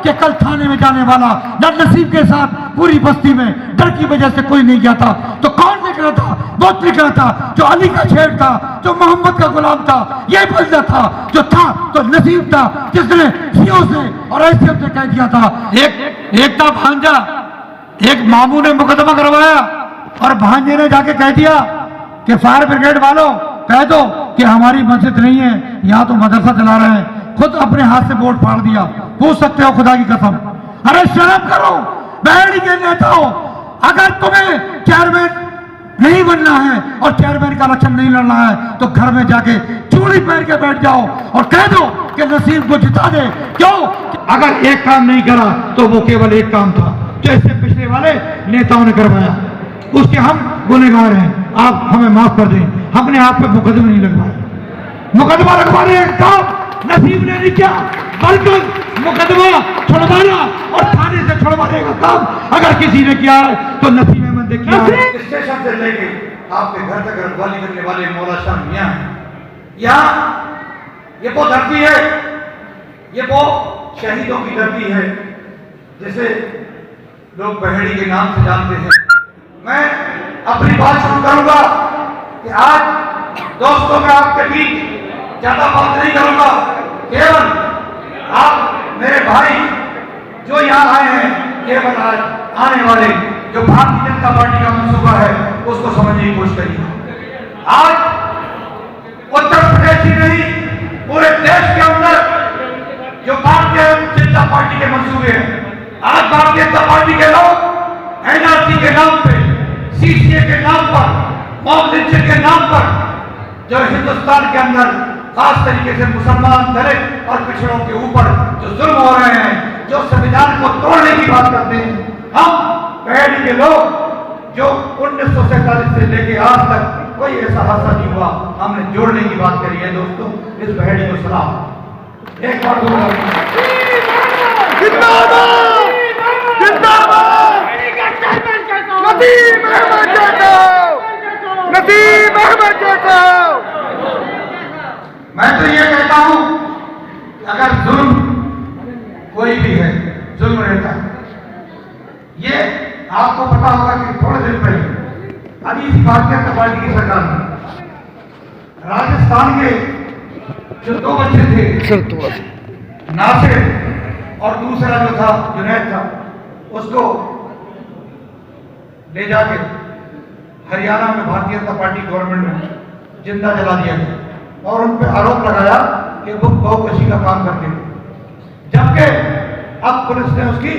कि कल थाने में जाने वाला डर नसीब के साथ पूरी बस्ती में डर की वजह से कोई नहीं गया था। तो कौन लिख रहा था? वो लिख रहा था जो अली का शेर था, जो मोहम्मद का गुलाम था, ये बंदा था जो था तो नसीब था जिसने सीओ से और एसडीएम से कह दिया था। एक था भांजा, एक मामू ने मुकदमा करवाया और भांजे ने जाके कह दिया कि फायर ब्रिगेड वालों कह दो कि हमारी मस्जिद नहीं है, यहाँ तो मदरसा चला रहे हैं। खुद अपने हाथ से वोट फाड़ दिया। पूछ सकते हो खुदा की कसम। अरे शर्म करो बहड़ी के नेताओं, अगर तुम्हें चेयरमैन नहीं बनना है और चेयरमैन का इलेक्शन नहीं लड़ना है तो घर में जाके चूड़ी पहन के बैठ जाओ और कह दो कि नसीब को जिता दे। क्यों? अगर एक काम नहीं करा तो वो केवल एक काम था जो इससे पिछले वाले नेताओं ने करवाया, उसके हम गुनहगार हैं। आप हमें माफ कर दें, हमने आप पे मुकदमा नहीं लगवाया। मुकदमा लगवाने का काम नसीब ने नहीं किया, बल्कि मुकदमा छुड़वाना और थाने से छुड़वाने का काम अगर किसी ने किया है तो नसीब अहमद ने किया है। स्टेशन से लेके आपके घर तक रखवाली करने वाले मौला शाह मियां हैं। यहाँ ये वो धरती है, ये वो शहीदों की धरती है जिसे लोग बहेड़ी के नाम से जानते हैं। मैं अपनी बात शुरू करूंगा कि आज दोस्तों मैं आपके बीच ज्यादा बात नहीं करूंगा, केवल आप मेरे भाई जो यहाँ आए हैं, केवल आज आने वाले जो भारतीय जनता पार्टी का मंसूबा है उसको समझने की कोशिश करिए। आज उत्तर प्रदेश ही नहीं पूरे देश के अंदर जो भारतीय जनता पार्टी के मंसूबे हैं, आज भारतीय जनता पार्टी के लोग एनआरसी के नाम पे, सीसीए के नाम पर, मॉब लिंचिंग के नाम पर जो हिंदुस्तान के अंदर खास तरीके से मुसलमान, दलित और पिछड़ों के ऊपर जो जुल्म हो रहे हैं, जो संविधान को तोड़ने की बात करते हैं, हम बहेड़ी के लोग जो 1947 से लेके आज तक कोई ऐसा हादसा नहीं हुआ, हमने जोड़ने की बात करी है। दोस्तों इस बहेड़ी को सलाम। एक बार नसीब अहमद जाटव, नसीब अहमद जाटव। मैं तो ये कहता हूं कि अगर जुल्म कोई भी है, जुल्म रहता है। ये आपको पता होगा कि थोड़े दिन पहले अभी इस भारतीय जनता पार्टी की सरकार में राजस्थान के जो 2 बच्चे थे, नासिर और दूसरा जो था जुनैद था, उसको ले जाके हरियाणा में भारतीय जनता पार्टी गवर्नमेंट ने जिंदा जला दिया गया और उन पर आरोप लगाया कि वो बहुकशी का काम करते थे। जबकि अब पुलिस ने उसकी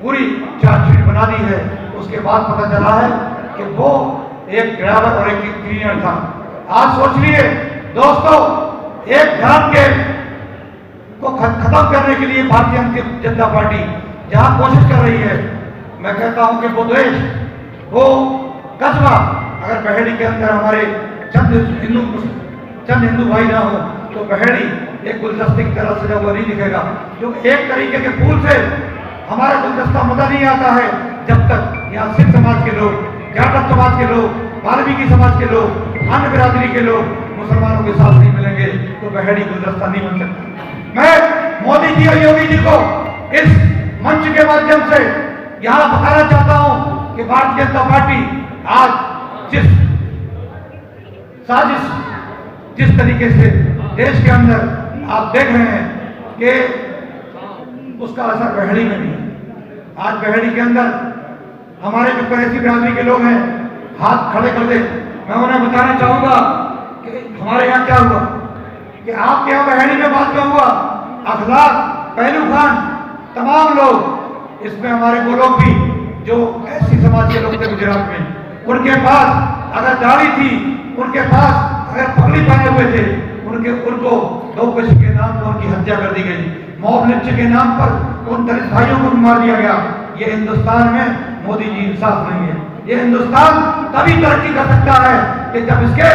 पूरी चार्जशीट बना दी है। उसके बाद पता चला है कि वो एक ड्राइवर और एक क्लीनर था। आज सोच लिए दोस्तों, एक धर्म के को खत्म करने के लिए भारतीय जनता पार्टी जहां कोशिश कर रही है, मैं कहता हूं कि वो देश, वो कस्बा, अगर बहेड़ी के अंदर हमारे चंद हिंदू भाई ना हो तो बहेड़ी एक गुलदस्ते की तरह सजा हुआ नहीं दिखेगा। क्योंकि एक तरीके के फूल से हमारा गुलदस्ता मजा नहीं आता है जब तक यहाँ सिख समाज के लोग, जाटव समाज के लोग, वाल्मीकि समाज के लोग, अन्य बिरादरी के लोग मुसलमानों के साथ नहीं मिलेंगे तो बहेड़ी गुलदस्ता नहीं बन सकता। मैं मोदी जी और योगी जी को इस मंच के माध्यम से यहाँ बताना चाहता हूं कि भारतीय जनता पार्टी आज जिस तरीके से देश के अंदर आप देख रहे हैं कि उसका असर बहेड़ी में भी है। आज बहेड़ी के अंदर हमारे जो कुरैशी बिरादरी के लोग हैं, हाथ खड़े कर दे। मैं उन्हें बताना चाहूंगा कि हमारे यहाँ क्या हुआ, कि आपके यहाँ बहेड़ी में बात क्या हुआ, अखलाक, पहलू खान, तमाम लोग, इसमें हमारे वो लोग भी जो ऐसी समाज के लोग थे गुजरात में, उनके पास अगर दाढ़ी थी, उनके पास अगर पगड़ी पहने हुए थे, उनको बहुकशी के नाम पर उनकी हत्या कर दी गई। मॉब लिंचिंग के नाम पर उन दलित भाइयों को मार दिया गया। ये हिंदुस्तान में मोदी जी इंसाफ नहीं है। ये हिंदुस्तान तभी तरक्की कर सकता है कि जब इसके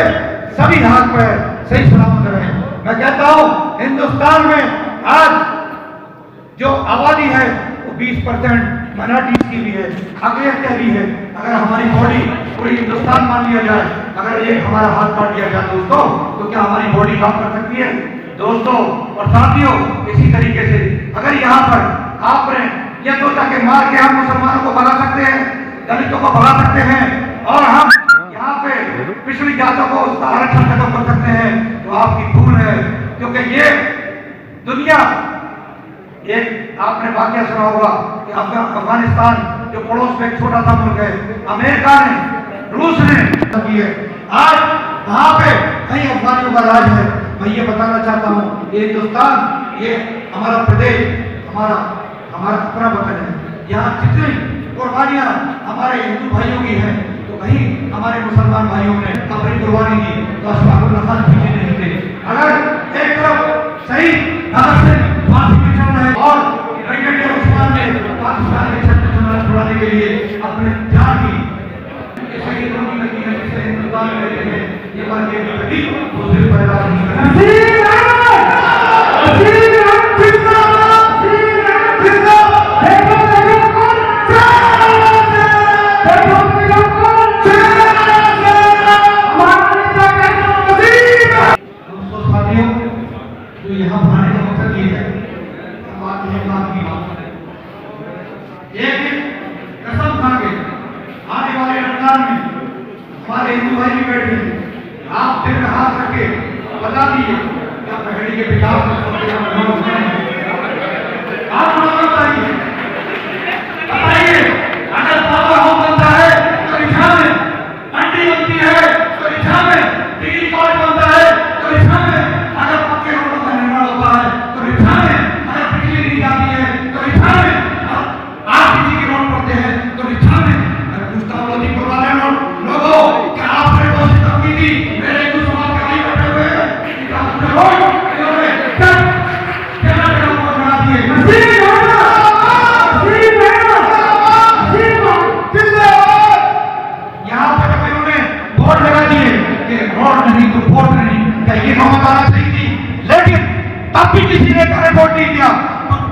सभी हाथ पैर सही सलामत रहे। मैं कहता हूं हिंदुस्तान में आज जो आबादी है वो 20% माइनॉरिटीज की भी है, अग्रहत्या भी है। अगर हमारी बॉडी पूरी हिंदुस्तान मान लिया जाए, अगर ये हमारा हाथ काट दिया जाए दोस्तों, तो क्या हमारी बॉडी काम कर सकती है? दोस्तों और साथियों, इसी तरीके से अगर यहाँ पर आपने ये सोचा कि मार के हम मुसलमानों को भगा सकते हैं, दलितों को भगा सकते हैं और हम यहाँ पे पिछड़ी जातों को उसका आरक्षण खत्म कर सकते हैं, तो आपकी भूल है। क्योंकि ये दुनिया, एक आपने वाक्य सुना होगा कि अफगानिस्तान जो पड़ोस में एक छोटा सा मुल्क है, अमेरिका ने, रूस ने की है, आज वहां पे कई अफगानियों का राज है। मैं ये बताना चाहता हूँ, ये हिंदुस्तान, ये हमारा प्रदेश, हमारा अपना वतन है। यहाँ जितनी कुर्बानियां हमारे हिंदू भाइयों की हैं, तो कहीं हमारे मुसलमान भाइयों ने अपनी कुर्बानी दी, तो अशफाकुल्लाह खान पीछे नहीं थे। अगर एक तरफ सही भगत सिंह फांसी पे चल रहे और ब्रिगेडियर उस्मान ने पाकिस्तान के छत्र छुड़ाने के लिए अपने जान की शहीदों की लगी है, जिसे हिंदुस्तान में रहते हैं, ये बात ये भी कभी मुस्लिम पैदा नहीं जो यहाँ बनाने का मकसद ये है, एक कसम खा के आने वाले रमजान में हमारे हिंदू भाई भी बैठे हैं, आप दिल में हाथ रख के बता दीजिए क्या पहली के विकास आप बताइए, अगर पावर हाउस बनता है तो रिक्शा में, मंडी बनती है तो रिक्शा में, डिग्री कॉलेज बनता है तो रिक्शा में, अगर पक्के रोडों का निर्माण होता है तो रिक्शा में, अगर बिजली दी जाती है तो रिक्शा में, आरटीसी के रोड पड़ते हैं तो रिक्शा में। मैं पूछता हूँ लोधीपुर वाले लोगों, क्या आपने कोशिश की थी मेरे हिंदू समाज के भाई बैठे हुए हैं, यहाँ पर जब इन्होंने बोर्ड लगा दिए कि रोड नहीं तो वोट नहीं, क्या ये नौबत आना चाहिए थी? लेकिन तब भी किसी ने वोट नहीं दिया,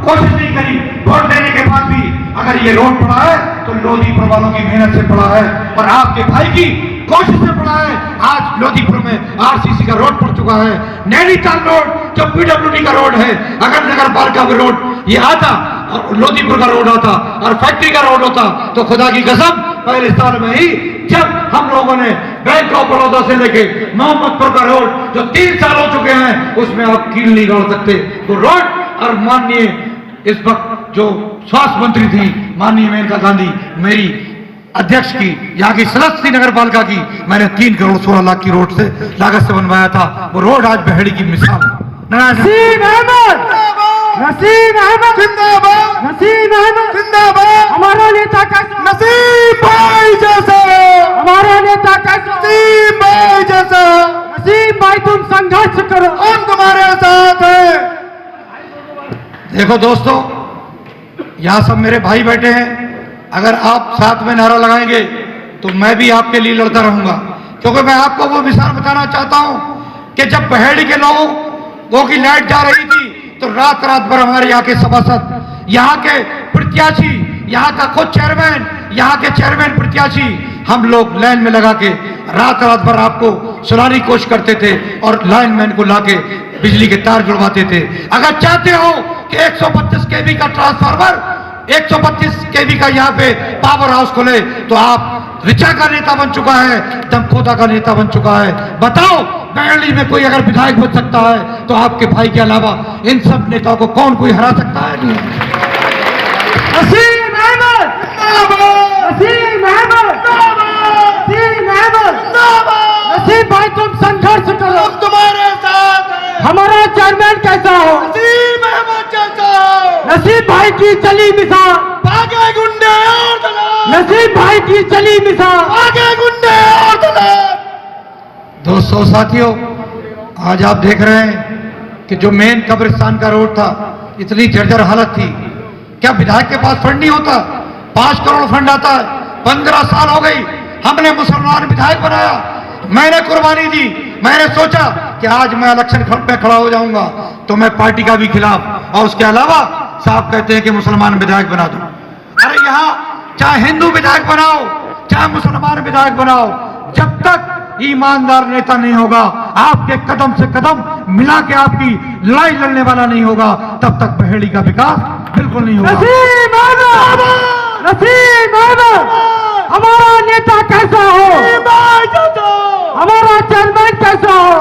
कोशिश नहीं करी। वोट देने के बाद भी अगर ये रोड पड़ा है तो लोधीपुर वालों की मेहनत से पड़ा है और आपके भाई की कोशिश से पड़ा है। आज लोधीपुर में आरसीसी का रोड पड़ चुका है, नैनीताल रोड जो पीडब्ल्यूडी का रोड है, अगर नगर पालिका का रोड ये आता और लोधीपुर का रोड आता और फैक्ट्री का रोड होता तो खुदा की कसम पहले साल में ही जब हम लोगों ने बैंक ऑफ बड़ौदा से लेके मोहम्मदपुर का रोड जो 3 साल हो चुके हैं उसमें आप कील नहीं गाड़ सकते, तो रोड। और माननीय इस वक्त जो स्वास्थ्य मंत्री थी माननीय मेनका गांधी, मेरी अध्यक्ष की यहाँ की सदस्य थी नगर पालिका की, मैंने 3 करोड़ 16 लाख की रोड से लागत से बनवाया था, वो रोड आज बहेड़ी की मिसाल है। नसीम अहमद, नसीम अहमद जिंदाबाद, नसीम अहमद जिंदाबाद, हमारा नेता का नसीम भाई जैसा, हमारा नेता का नसीम भाई जैसा, नसीम भाई तुम संघर्ष करो, हम तुम्हारे साथ हैं। देखो दोस्तों, यहाँ सब मेरे भाई बैठे हैं, अगर आप साथ में नारा लगाएंगे तो मैं भी आपके लिए लड़ता रहूंगा, क्योंकि मैं आपको वो मिसाल बताना चाहता हूं कि जब बहेड़ी के लोगों की लाइट जा रही थी तो रात रात भर हमारे यहाँ के सभासद, यहाँ के प्रत्याशी, यहाँ का खुद चेयरमैन, यहाँ के चेयरमैन प्रत्याशी, हम लोग लाइन में लगा के रात रात भर आपको सुनाने की कोशिश करते थे और लाइनमैन को लाके बिजली के तार जुड़वाते थे। अगर चाहते हो कि 125 केवी का ट्रांसफार्मर, 125 केवी का यहाँ पे पावर हाउस खोले, तो आप ऋचा का नेता बन चुका है, दमखोदा का नेता बन चुका है। बताओ बरेली में कोई अगर विधायक बन सकता है तो आपके भाई के अलावा इन सब नेताओं को कौन कोई हरा सकता है? नहीं। नसीम अहमद, नसीम अहमद, नसीम अहमद, नसीम भाई तुम संघर्ष करो, हम तुम्हारे साथ हैं। हमारा चेयरमैन कैसा हो? नसीम अहमद जैसा हो। नसीम भाई की चली मिसाल, भागे गुंडे और दलाल, नसीम भाई की चली मिसाल, भागे गुंडे और दलाल। दोस्तों साथियों, आज आप देख रहे हैं कि जो मेन कब्रिस्तान का रोड था, इतनी जर्जर हालत थी, क्या विधायक के पास फंड नहीं होता? 5 करोड़ फंड आता है, 15 साल हो गई, हमने मुसलमान विधायक बनाया, मैंने कुर्बानी दी, मैंने सोचा कि आज मैं इलेक्शन में खड़ा हो जाऊंगा तो मैं पार्टी का भी खिलाफ, और उसके अलावा साहब कहते हैं कि मुसलमान विधायक बना दो। अरे यहाँ चाहे हिंदू विधायक बनाओ चाहे मुसलमान विधायक बनाओ, जब तक ईमानदार नेता नहीं होगा, आपके कदम से कदम मिला के आपकी लड़ाई लड़ने वाला नहीं होगा, तब तक बहेड़ी का विकास बिल्कुल नहीं होगा। नसीम अहमद, नसीम अहमद, हमारा नेता कैसा हो, हमारा चेयरमैन कैसा हो,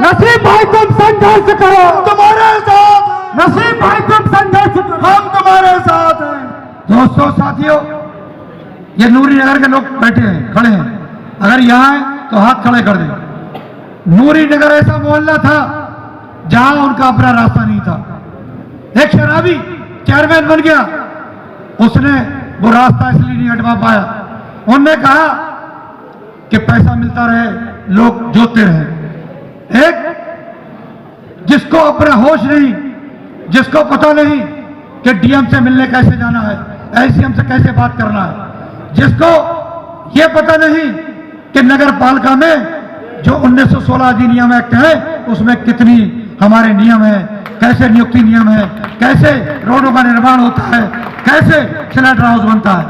नसीम भाई तुम संघर्ष करो, तुम्हारे साथ, नसीम भाई तुम संघर्ष करो, हम तुम्हारे साथ हैं। दोस्तों साथियों, ये नूरी नगर के लोग बैठे हैं, खड़े हैं, अगर यहाँ हैं तो हाथ खड़े कर दें। नूरी नगर ऐसा मोहल्ला था जहां उनका अपना रास्ता नहीं था। एक शराबी चेयरमैन बन गया, उसने वो रास्ता इसलिए नहीं हटवा पाया। उन्होंने कहा कि पैसा मिलता रहे, लोग जोतते रहे। एक जिसको अपना होश नहीं, जिसको पता नहीं कि डीएम से मिलने कैसे जाना है, एसडीएम से कैसे बात करना है, जिसको ये पता नहीं कि नगर पालिका में जो 1916 अधिनियम एक्ट है उसमें कितनी हमारे नियम है, कैसे नियुक्ति नियम है, कैसे रोडों का निर्माण होता है, कैसे स्लेटर हाउस बनता है,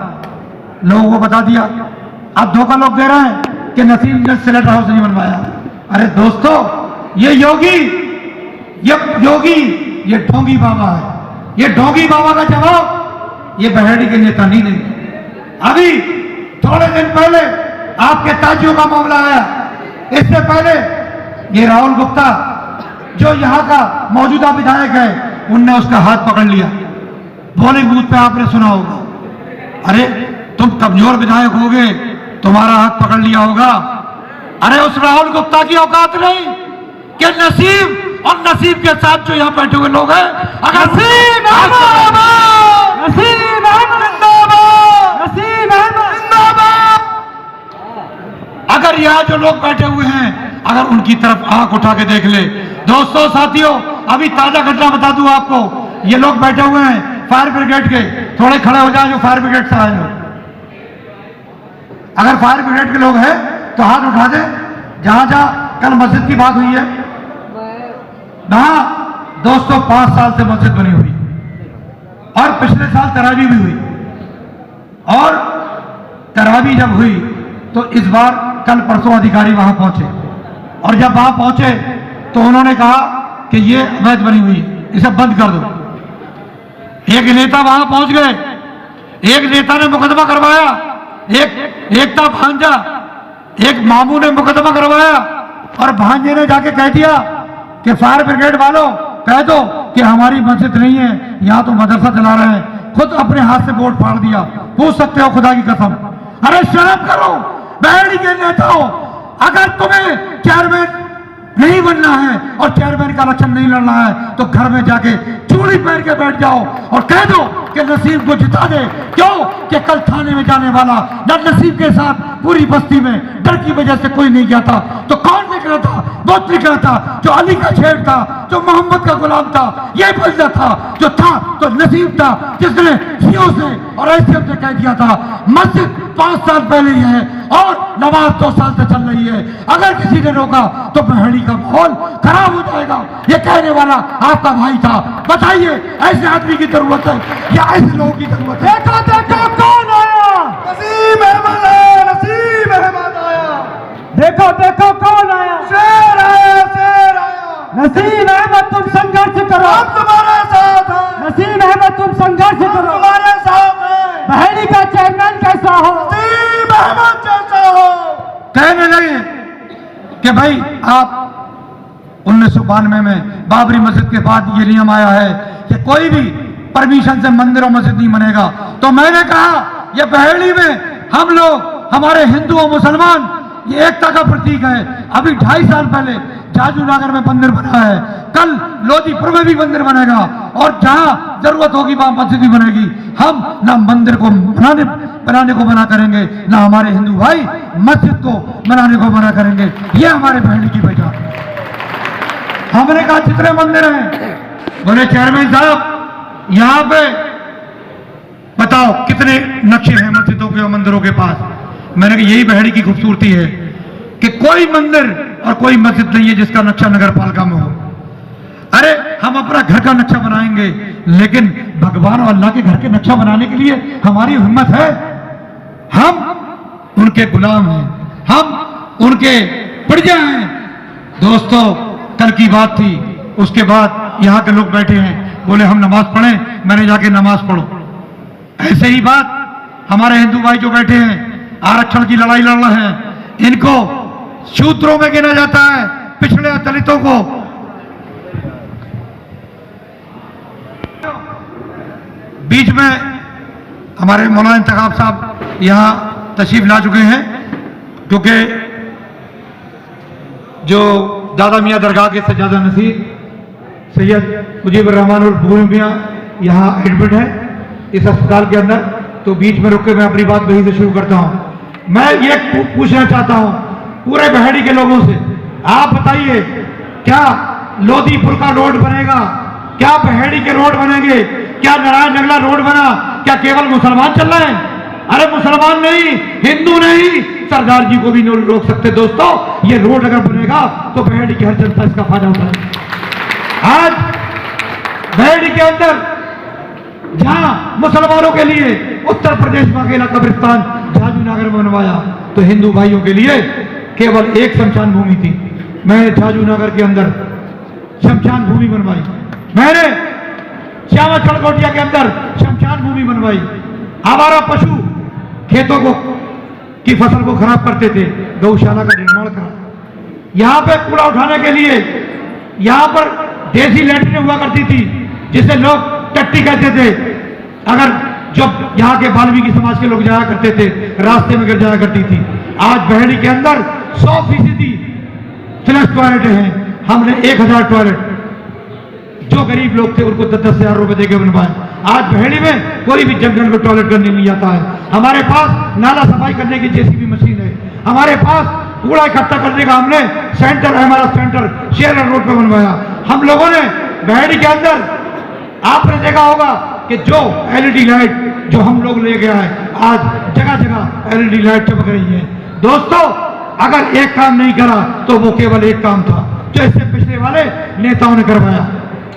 लोगों को बता दिया। अब धोखा लोग दे रहे हैं कि नसीम ने स्लेटर हाउस नहीं बनवाया। अरे दोस्तों, ये योगी, ये ढोंगी बाबा है। ये ढोंगी बाबा का जवाब ये बहेड़ी के नेता नहीं देंगे। अभी थोड़े दिन पहले आपके ताजियों का मामला आया, इससे पहले ये राहुल गुप्ता जो यहाँ का मौजूदा विधायक है, उनने उसका हाथ पकड़ लिया। पोलिंग बूथ पे आपने सुना होगा, अरे तुम कमजोर विधायक होगे, तुम्हारा हाथ पकड़ लिया होगा। अरे उस राहुल गुप्ता की औकात नहीं कि नसीम और नसीब के साथ जो यहाँ बैठे हुए लोग हैं, अगर नसीम अगर यहाँ जो लोग बैठे हुए हैं, अगर उनकी तरफ आंख उठा के देख ले। दोस्तों साथियों, अभी ताजा घटना बता दूं आपको, ये लोग बैठे हुए हैं फायर ब्रिगेड के, थोड़े खड़े हो जाए जो फायर ब्रिगेड से आए लोग। अगर फायर ब्रिगेड के लोग हैं तो हाथ उठा दे। जहां जहां कल मस्जिद की बात हुई है, वहां दोस्तों 5 साल से मस्जिद बनी हुई और पिछले साल तरावी भी हुई, और तरावी जब हुई तो इस बार कल परसों अधिकारी वहां पहुंचे, और जब वहां पहुंचे तो उन्होंने कहा कि ये अवैध बनी हुई है, इसे बंद कर दो। एक नेता वहां पहुंच गए, एक नेता ने मुकदमा करवाया, एक था भांजा, एक मामू ने मुकदमा करवाया, और भांजे ने जाके कह दिया कि फायर ब्रिगेड वालों कह दो कि हमारी मस्जिद नहीं है, यहां तो मदरसा चला रहे हैं। खुद अपने हाथ से बोर्ड फाड़ दिया, पूछ सकते हो खुदा की कसम। अरे शर्म करो बहेड़ी के नेताओं, अगर तुम्हें चेयरमैन नहीं बनना है और चेयरमैन का इलेक्शन नहीं लड़ना है तो घर में जाके चूड़ी पहन के बैठ जाओ और कह दो कि नसीब को जिता दे। क्यों कि कल थाने में जाने वाला नसीब के साथ पूरी बस्ती में डर की वजह से कोई नहीं गया था, तो कौन निकला था? वो निकला था जो अली का शेर था, जो मोहम्मद का गुलाम था, ये बंदा था जो था तो नसीब था जिसने सीओ से और एसडीएम से कह दिया था मस्जिद 5 साल पहले ही है और नमाज 2 साल से चल रही है, अगर किसी ने रोका तो बहेड़ी का माहौल खराब हो जाएगा। ये कहने वाला आपका भाई था। बताइए, ऐसे आदमी की जरूरत है या ऐसे लोगों की जरूरत है? देखो देखो कौन आया, नसीम अहमद आया, नसीम अहमद आया। देखो देखो कौन आया, शेर आया, शेर आया। नसीम अहमद तुम संघर्ष करो, हम तुम्हारे साथ हैं। नसीम अहमद तुम संघर्ष करो, तुम्हारे साथ हैं। बहेड़ी का चेयरमैन कैसा हो? नसीम अहमद जैसा हो। कहने लगे कि भाई आप 1992 में बाबरी मस्जिद के बाद ये नियम आया है कि कोई भी परमिशन से मंदिर और मस्जिद नहीं बनेगा। तो मैंने कहा ये बहेड़ी में हम लोग, हमारे हिंदू और मुसलमान, ये एकता का प्रतीक है। अभी 2.5 साल पहले जाजूनगर में मंदिर बना है, कल लोधीपुर में भी मंदिर बनेगा, और जहां जरूरत होगी वहां मस्जिद भी बनेगी। हम ना मंदिर को बनाने को मना करेंगे, ना हमारे हिंदू भाई मस्जिद को बनाने को मना करेंगे। ये हमारे बहेड़ी की पहचान है। हमने कहा जितने मंदिर हैं, बोले चेयरमैन साहब यहां पे बताओ कितने नक्शे हैं मस्जिदों के और मंदिरों के पास। मैंने कहा यही बहेड़ी की खूबसूरती है कि कोई मंदिर और कोई मस्जिद नहीं है जिसका नक्शा नगर पालिका में हो। अरे हम अपना घर का नक्शा बनाएंगे, लेकिन भगवान और अल्लाह के घर के नक्शा बनाने के लिए हमारी हिम्मत है? हम उनके गुलाम हैं, हम उनके प्रजा हैं। दोस्तों, कल की बात थी, उसके बाद यहाँ के लोग बैठे हैं, बोले हम नमाज पढ़ें, मैंने जाके नमाज पढ़ो। ऐसे ही बात हमारे हिंदू भाई जो बैठे हैं, आरक्षण की लड़ाई लड़ रहे हैं, इनको शूद्रों में गिना जाता है, पिछड़े दलितों को। बीच में हमारे मौलाना इंतखाब साहब यहाँ तशरीफ ला चुके हैं, क्योंकि जो दादा मियाँ दरगाह के सज्जादा नसीर सैयद मुजीबुर रहमान और भूमि मियाँ यहाँ एडमिट है इस अस्पताल के अंदर। तो बीच में रुक के मैं अपनी बात वहीं से शुरू करता हूँ। मैं ये पूछना चाहता हूँ पूरे बहेड़ी के लोगों से, आप बताइए, क्या लोधीपुर का रोड बनेगा? क्या बहेड़ी के रोड बनेंगे? क्या नारायण नगला रोड बना? क्या केवल मुसलमान चल रहे हैं? अरे मुसलमान नहीं, हिंदू नहीं, सरदार जी को भी नहीं रोक सकते। दोस्तों, ये रोड अगर बनेगा तो बहेड़ी की हर जनता इसका फायदा उठाएगी। आज बहेड़ी के अंदर जहां मुसलमानों के लिए उत्तर प्रदेश में अकेला कब्रिस्तान झाजूनगर में बनवाया, तो हिंदू भाइयों के लिए केवल एक शमशान भूमि थी। मैंने झाजूनगर के अंदर शमशान भूमि बनवाई, मैंने श्यामा चढ़कोटिया के अंदर शमशान भूमि बनवाई। आवारा पशु खेतों को की फसल को खराब करते थे, गौशाला का निर्माण करा। यहां पे कूड़ा उठाने के लिए यहां पर देसी लैट्रिन हुआ करती थी, जिसे लोग टट्टी कहते थे। अगर जब यहाँ के वाल्मीकि समाज के लोग जाया करते थे, रास्ते में गिर जाया करती थी। आज बहेड़ी के अंदर 100% फ्लश टॉयलेट हैं। हमने 1000 टॉयलेट जो गरीब लोग थे उनको 10-10 हजार रुपए देके बनवाए। आज बहेड़ी में कोई भी जनगण को टॉयलेट करने नहीं आता है। हमारे पास नाला सफाई करने की जेसीबी मशीन है, हमारे पास कूड़ा इकट्ठा करने का हमने सेंटर है, हमारा सेंटर शेयर रोड पर बनवाया। हम लोगों ने बहेड़ी के अंदर, आपने देखा होगा कि जो एलईडी लाइट जो हम लोग ले गया है, आज जगह जगह एलईडी लाइट चमक रही है। दोस्तों, अगर एक काम नहीं करा तो वो केवल एक काम था जो इससे पिछले वाले नेताओं ने करवाया,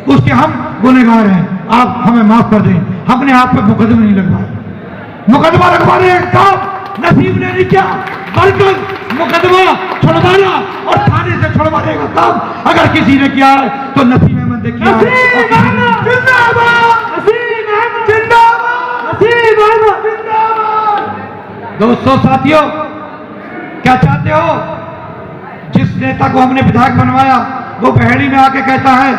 उसके हम गुनहगार हैं। आप हमें माफ कर दें, हमने आप पे मुकदमा नहीं लगवाया। मुकदमा लगवाने का काम नसीब ने नहीं किया, बल्कि मुकदमा छुड़वाना और थाने से छुड़वाने का काम अगर किसी ने किया है तो नसीब अहमद ने किया है। दोस्तों, साथियों, क्या चाहते हो? जिस नेता को हमने विधायक बनवाया वो बहेड़ी में आके कहता है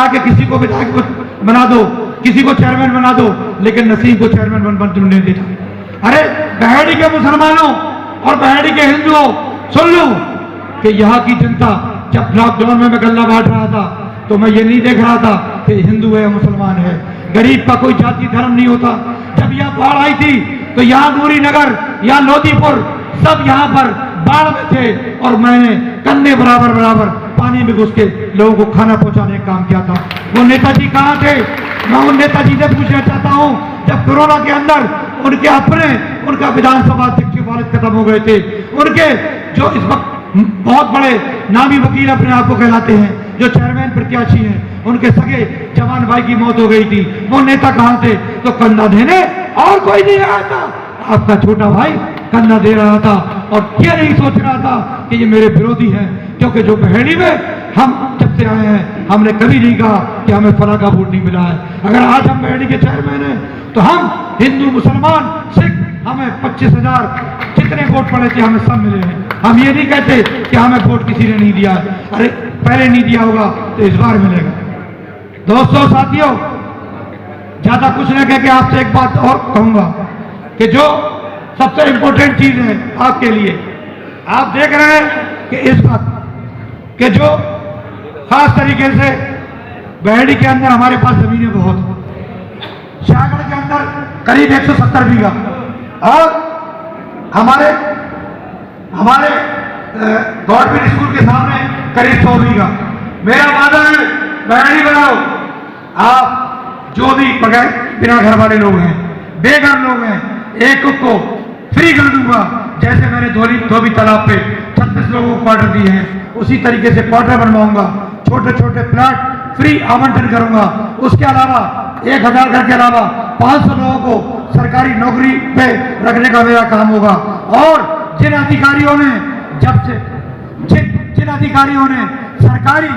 कि किसी को विधायक बना दो, किसी को चेयरमैन बना दो, लेकिन नसीम को चेयरमैन बनने देता। अरे बहेड़ी के मुसलमानों और बहेड़ी के हिंदुओं, सुन लो कि यहाँ की जनता, जब लॉकडाउन में मैं गल्ला बांट रहा था तो मैं ये नहीं देख रहा था कि हिंदू है या मुसलमान है। गरीब का कोई जाति धर्म नहीं होता। जब यह बाढ़ आई थी तो यहाँ नूरी नगर, यहाँ लोधीपुर, सब यहाँ पर बाढ़ में थे और मैंने कंधे बराबर पानी में घुस के लोगों को खाना पहुंचाने का काम किया था। वो नेताजी कहाँ थे? मैं उन नेताजी से पूछना चाहता हूँ, जब कोरोना के अंदर उनका विधानसभा अध्यक्ष के वालिद खत्म हो गए थे, उनके जो इस वक्त बहुत बड़े नामी वकील अपने आप को कहलाते हैं, जो चेयरमैन प्रत्याशी हैं, उनके सगे जवान भाई की मौत हो गई थी, वो नेता कहाँ थे? तो कंधा देने और कोई नहीं आया था, आपका छोटा भाई कंधा दे रहा था और ये नहीं सोच रहा था कि ये मेरे विरोधी हैं। क्योंकि जो बहेड़ी में हम जब से आए हैं, हमने कभी नहीं कहा कि हमें फलां का वोट नहीं मिला है। अगर आज हम बहेड़ी के चेयरमैन हैं तो हम हिंदू, मुसलमान, सिख, हमें 25,000 जितने वोट पड़े थे हमें सब मिले हैं। हम ये नहीं कहते कि हमें वोट किसी ने नहीं दिया है। अरे पहले नहीं दिया होगा तो इस बार मिलेगा। दोस्तों, साथियों, ज्यादा कुछ न कह के आपसे एक बात और कहूंगा कि जो सबसे इंपॉर्टेंट चीज है आपके लिए, आप देख रहे हैं कि इस वक्त कि जो खास तरीके से बहेड़ी के अंदर हमारे पास जमीनें बहुत, शाहगढ़ के अंदर करीब 170 बीघा और हमारे गवर्नमेंट स्कूल के सामने करीब 100 बीघा। मेरा वादा है, बहेड़ी बनाओ। आप जो भी बगैर बिना घर वाले लोग हैं, बेघर लोग हैं, एक को फ्री कर दूंगा। जैसे मैंने धोबी तालाब पे 36 लोगों को क्वार्टर दिए हैं, उसी तरीके से क्वार्टर बनवाऊंगा। छोटे छोटे प्लाट फ्री आवंटन करूंगा। उसके अलावा 1000 घर के अलावा 500 लोगों को सरकारी नौकरी पे रखने का मेरा काम होगा। और जिन अधिकारियों ने जिन अधिकारियों ने सरकारी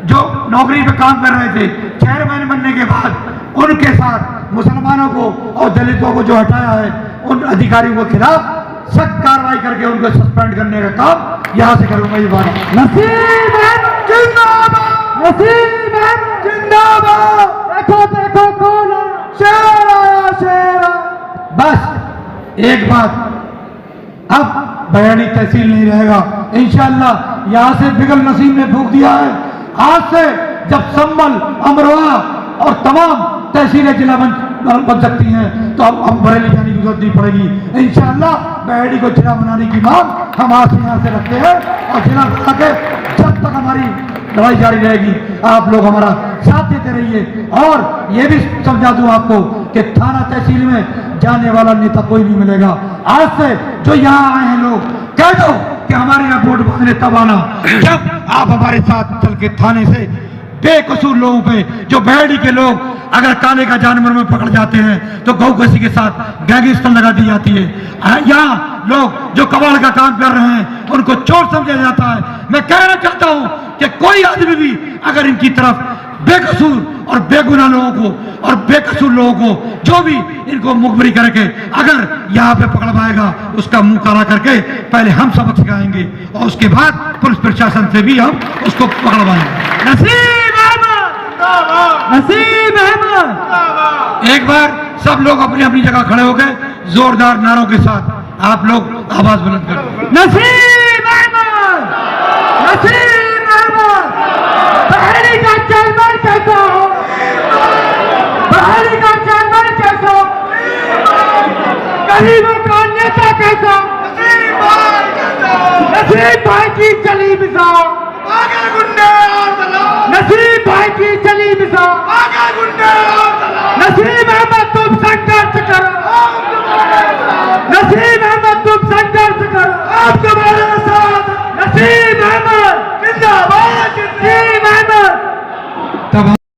जो नौकरी पे काम कर रहे थे, चेयरमैन बनने के बाद उनके साथ मुसलमानों को और दलितों को जो हटाया है, उन अधिकारियों के खिलाफ सख्त कार्रवाई करके उनको सस्पेंड करने का काम यहाँ से करूंगा। ये बात नसीम अहमद जिंदाबाद, नसीम अहमद जिंदाबाद। देखो देखो कौन आया, शेर आया, शेर आया। बस एक बात, अब बयानी तहसील नहीं रहेगा इंशाअल्लाह। यहाँ से बिगल नसीम ने फूंक दिया है, आज से जब संभल, अमरोहा और तमाम तहसीलें जिला बन सकती हैं तो अब हम बरेली जाने की जरूरत नहीं पड़ेगी इंशाअल्लाह। बहेड़ी को जिला बनाने की मांग हम आज से यहाँ से रखते हैं और जिला बना के जब तक हमारी लड़ाई जारी रहेगी आप लोग हमारा साथ देते रहिए। और ये भी समझा दूं आपको कि थाना तहसील में जाने वाला नेता कोई नहीं मिलेगा। आज से जो यहाँ आए हैं लोग कह दो कि हमारे यहाँ वोट मांगने तब आना जब आप हमारे साथ चल के थाने से बेकसूर लोगों पे, जो बहेड़ी के लोग अगर काले का जानवर में पकड़ जाते हैं तो गौ कसी के साथ गैंगस्टर लगा दी जाती है। यहाँ लोग जो कबाड़ का काम कर रहे हैं उनको चोर समझा जाता है। मैं कहना चाहता हूं कि कोई आदमी भी अगर इनकी तरफ बेकसूर और बेगुनाह लोगों को और बेकसूर लोगों को जो भी इनको मुखबरी करके अगर यहाँ पे पकड़वाएगा उसका मुंह काला करके पहले हम सबक सिखाएंगे और उसके बाद पुलिस प्रशासन से भी हम उसको पकड़वाएंगे। नसीम अहमद, नसीम अहमद। एक बार सब लोग अपनी अपनी जगह खड़े हो गए, जोरदार नारों के साथ आप लोग आवाज बुलंद करें। नसीम अहमद, नसीम अहमद। बहेड़ी का चेयरमैन कैसा हो, बहेड़ी का चेयरमैन कैसा, गरीबों का नेता कैसा, नसीम भाई की चली मिसाल, नसीम भाई की चली मिसाल।